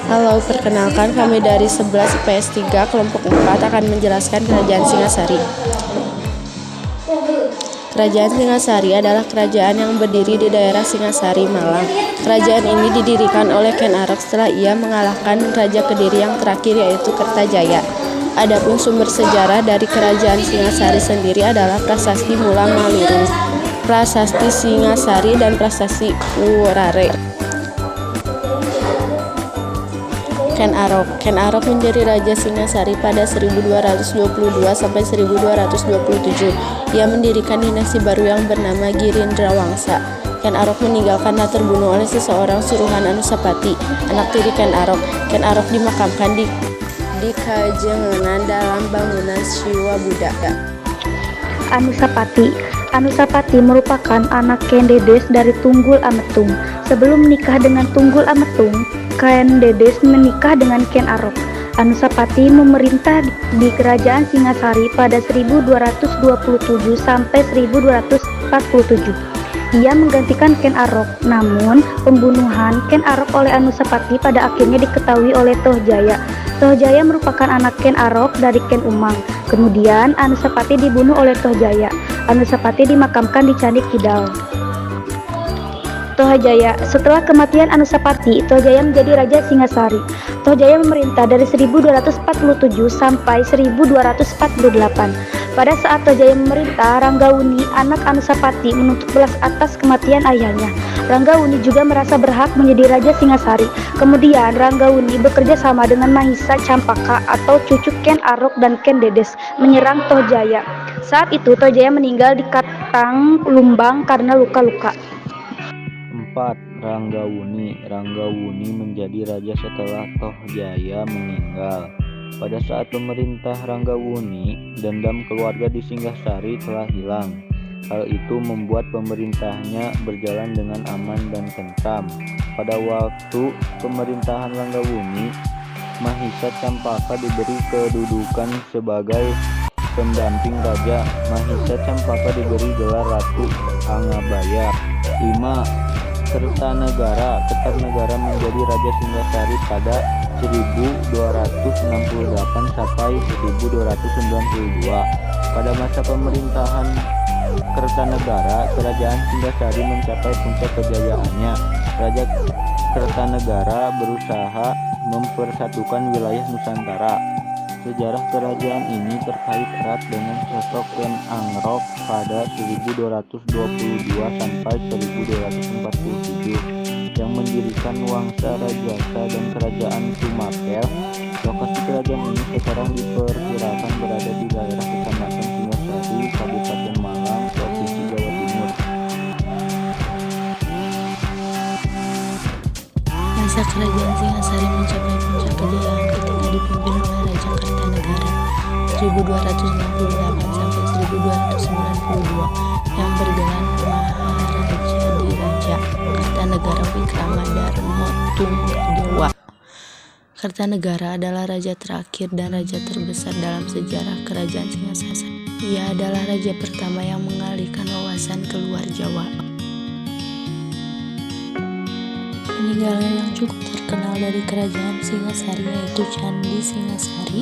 Halo, perkenalkan kami dari 11 IPS 3 kelompok 4 akan menjelaskan Kerajaan Singasari. Kerajaan Singasari adalah kerajaan yang berdiri di daerah Singasari, Malang. Kerajaan ini didirikan oleh Ken Arok setelah ia mengalahkan Raja Kediri yang terakhir yaitu Kertajaya. Adapun sumber sejarah dari Kerajaan Singasari sendiri adalah Prasasti Mula Maluru, Prasasti Singasari, dan Prasasti Wurare. Ken Arok menjadi Raja Singasari pada 1222 sampai 1227. Ia mendirikan dinasti baru yang bernama Girindrawangsa. Ken Arok meninggal karena terbunuh oleh seseorang suruhan Anusapati, anak tiri Ken Arok. Ken Arok dimakamkan di Kajengenan dalam bangunan Shiwa Buddha. Anusapati merupakan anak Ken Dedes dari Tunggul Ametung. Sebelum menikah dengan Tunggul Ametung, Ken Dedes menikah dengan Ken Arok. Anusapati memerintah di Kerajaan Singasari pada 1227 sampai 1247. Ia menggantikan Ken Arok, namun pembunuhan Ken Arok oleh Anusapati pada akhirnya diketahui oleh Tohjaya. Tohjaya merupakan anak Ken Arok dari Ken Umang. Kemudian Anusapati dibunuh oleh Tohjaya. Anusapati dimakamkan di Candi Kidal. Tohjaya. Setelah kematian Anusapati, Tohjaya menjadi Raja Singasari. Tohjaya memerintah dari 1247 sampai 1248. Pada saat Tohjaya memerintah, Ranggawuni, anak Anusapati, menuntut belas atas kematian ayahnya. Ranggawuni juga merasa berhak menjadi Raja Singasari. Kemudian Ranggawuni bekerja sama dengan Mahisa Campaka atau cucu Ken Arok dan Ken Dedes menyerang Tohjaya. Saat itu Tohjaya meninggal di Katang Lumbang karena luka-luka. 4. Ranggawuni menjadi raja setelah Tohjaya meninggal. Pada saat pemerintah Ranggawuni, dendam keluarga di Singasari telah hilang. Hal itu membuat pemerintahnya berjalan dengan aman dan tentram. Pada waktu pemerintahan Ranggawuni, Mahisa Campaka diberi kedudukan sebagai pendamping raja. Mahisa Campaka diberi gelar Ratu Angabaya. 5. Kertanegara menjadi Raja Singasari pada 1268 sampai 1292. Pada masa pemerintahan Kertanegara, Kerajaan Singasari mencapai puncak kejayaannya. Raja Kertanegara berusaha mempersatukan wilayah Nusantara. Sejarah kerajaan ini terkait erat dengan sosok Ken Arok pada 1222 sampai 1247 yang mendirikan Wangsa Rajasa dan Kerajaan Tumapel. Lokasi kerajaan ini sekarang diperkirakan berada di daerah Kecamatan Singasari, Kabupaten Malang, Provinsi Jawa Timur. Masa Kerajaan Singasari mencapai puncak kejayaan ketika dipimpin oleh Raja Kertanegara 1268 sampai 1292 yang bergelar Maharaja Diraja Kertanegara Wikramadharma Tunggadewa. Kertanegara adalah raja terakhir dan raja terbesar dalam sejarah Kerajaan Singasari. Ia adalah raja pertama yang mengalihkan wawasan ke luar Jawa. Peninggalan yang cukup terkenal dari Kerajaan Singasari yaitu Candi Singasari,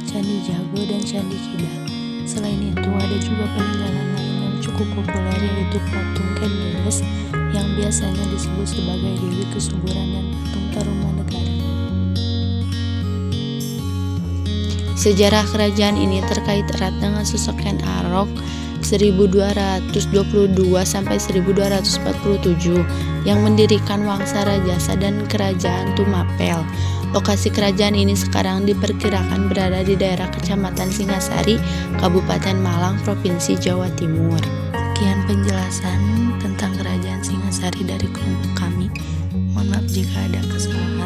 Candi Jago, dan Candi Kidal. Selain itu ada juga peninggalan lain yang cukup populer yaitu patung Ken Dedes yang biasanya disebut sebagai Dewi Kesuburan dan patung Tarumanegara. Sejarah kerajaan ini terkait erat dengan sosok Ken Arok 1222 sampai 1247 yang mendirikan Wangsa Rajasa dan Kerajaan Tumapel. Lokasi kerajaan ini sekarang diperkirakan berada di daerah Kecamatan Singasari, Kabupaten Malang, Provinsi Jawa Timur. Sekian penjelasan tentang Kerajaan Singasari dari kelompok kami. Mohon maaf jika ada kesalahan.